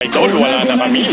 Idol, wala na kami.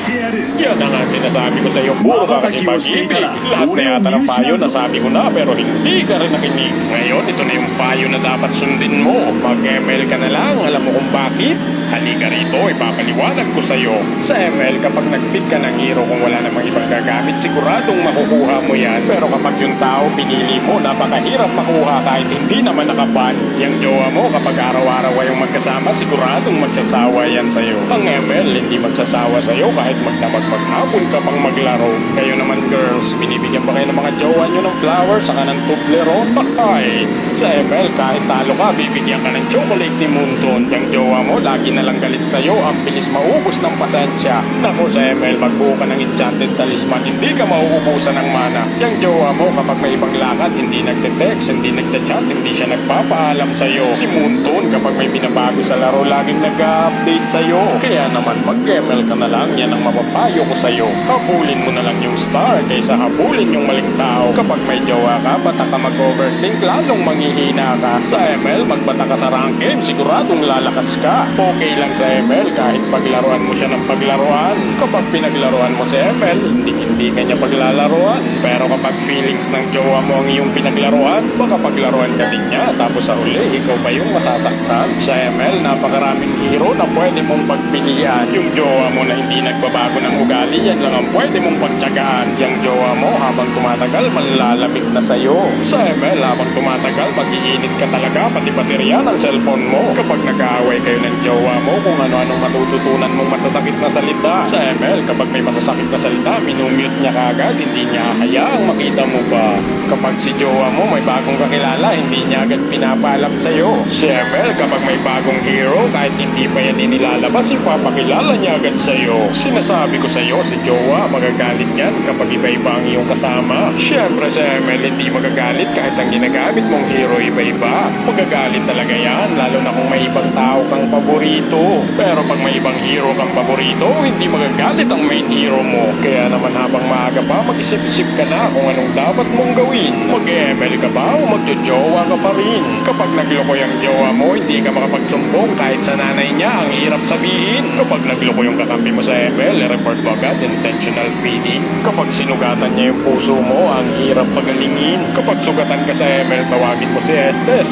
Yan ang sinasabi ko sa iyo, puro ka kasi pag-ibig. Lahat na yata ng payo na sabi ko na, pero hindi ka rin nakinig. Ngayon, ito na yung payo na dapat sundin mo. Mag-ML ka na lang, alam mo kung bakit? Halika rito, ipapaliwanag ko sa iyo. Sa ML, kapag nag-pick ka ng hero kung wala namang ibang gagamit, siguradong makukuha mo yan. Pero kapag yung tao pinili mo, napakahirap makuha kahit hindi naman nakaban. Yung jowa mo, kapag araw-araw kayong magkasama, siguradong magsasawa yan sa iyo. Ang ML, hindi magsasawa sa iyo kahit magdamag maghapon ka pang maglaro. Kayo naman girls, binibigyan ba kayo ng mga jowa nyo ng flowers saka ng tublero? Ay, sa ML kahit talo ka, bibigyan ka ng chocolate ni Moonton. Yung jowa mo, lagi na lang galit sa iyo, ang bilis maubos ng pasensya. Naku sa ML, magbuo ka ng enchanted talisman, hindi ka mauubusan ng mana. Yung jowa mo, kapag may ibang lakad, hindi nagte-text, hindi nagchat-chat, hindi siya nagpapaalam sa iyo. Si Moonton, kapag may binabago sa laro, laging nag-update sa iyo. Kaya naman, mag-ML ka na lang, yan ang mapapayo ko sa'yo. Habulin mo na lang yung star kaysa habulin yung maling tao. Kapag may jowa ka, bata ka mag-overthink, lalong manghihina ka. Sa ML, magbata ka sa rank game, siguradong lalakas ka. Okay lang sa ML, kahit paglaruan mo siya ng paglaruan. Kapag pinaglaruan mo sa ML, hindi ka niya paglalaruan. Pero kapag feelings ng jowa mo ang iyong pinaglaruan, baka paglaruan ka din niya, tapos sa huli, ikaw pa yung masasaktan. Sa ML, napakaraming hero na pwede mong pagpilian. Yung jowa mo na hindi nagbabago ng ugali, yan lang ang pwede mong pagtyagaan. Yung jowa mo, habang tumatagal, manlalamig na sa'yo. Sa ML, habang tumatagal, mag-iinit ka talaga, pati baterya ng cellphone mo. Kapag nag-aaway kayo ng jowa mo, kung ano-anong matututunan mong masasakit na salita. Sa ML, kapag may masasakit na salita, minumute niya kagad, hindi niya hayaang makita mo ba. Kapag si jowa mo may bagong kakilala, hindi niya agad pinapaalam sa'yo. Si ML, kapag may bagong hero, kahit hindi pa yan inilalabas, ipapakilala niya agad sa'yo. Sinasabi ko sa'yo, si jowa, magagalit yan kapag iba-iba ang iyong kasama. Siyempre sa ML, hindi magagalit kahit ang ginagamit mong hero iba-iba. Magagalit talaga yan, lalo na kung may ibang tao kang paborito. Pero pag may ibang hero kang paborito, hindi magagalit ang main hero mo. Kaya naman habang maaga pa, mag-isip-isip ka na kung anong dapat mong gawin. Mag-ML ka ba o magjojowa ka pa rin? Kapag nagloko yung jowa mo, hindi ka makapagsumbong kahit sa nanay niya, ang hirap sabihin. Kapag nagloko yung kakampi mo sa ML, report mo agad, intentional feeding. Kapag sinugatan niya yung puso mo, ang hirap pagalingin. Kapag sugatan ka sa ML, tawagin mo si Estes.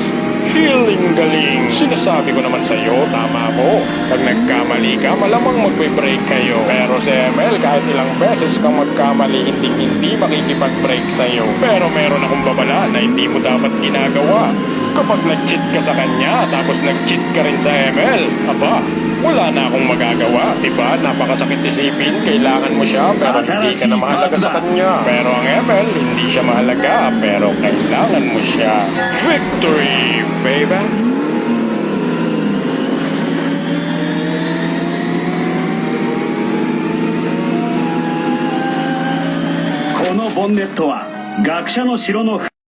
Healing galing. Sinasabi ko naman sa iyo, tama mo. Pag nagkamali ka, malamang magbe-break kayo. Pero sa ML, kahit ilang beses kang magkamali, hindi makikipag-break sa iyo. Pero meron akong babala na hindi mo dapat ginagawa. Kapag nag-cheat ka sa kanya, tapos nag-cheat ka rin sa ML, aba, wala na akong magagawa. Diba? Napakasakit isipin, kailangan mo siya, pero hindi ka na mahalaga sa kanya. Pero ang ML, hindi siya mahalaga, pero kailangan mo siya. Victory, baby! このボンネットは学者の城の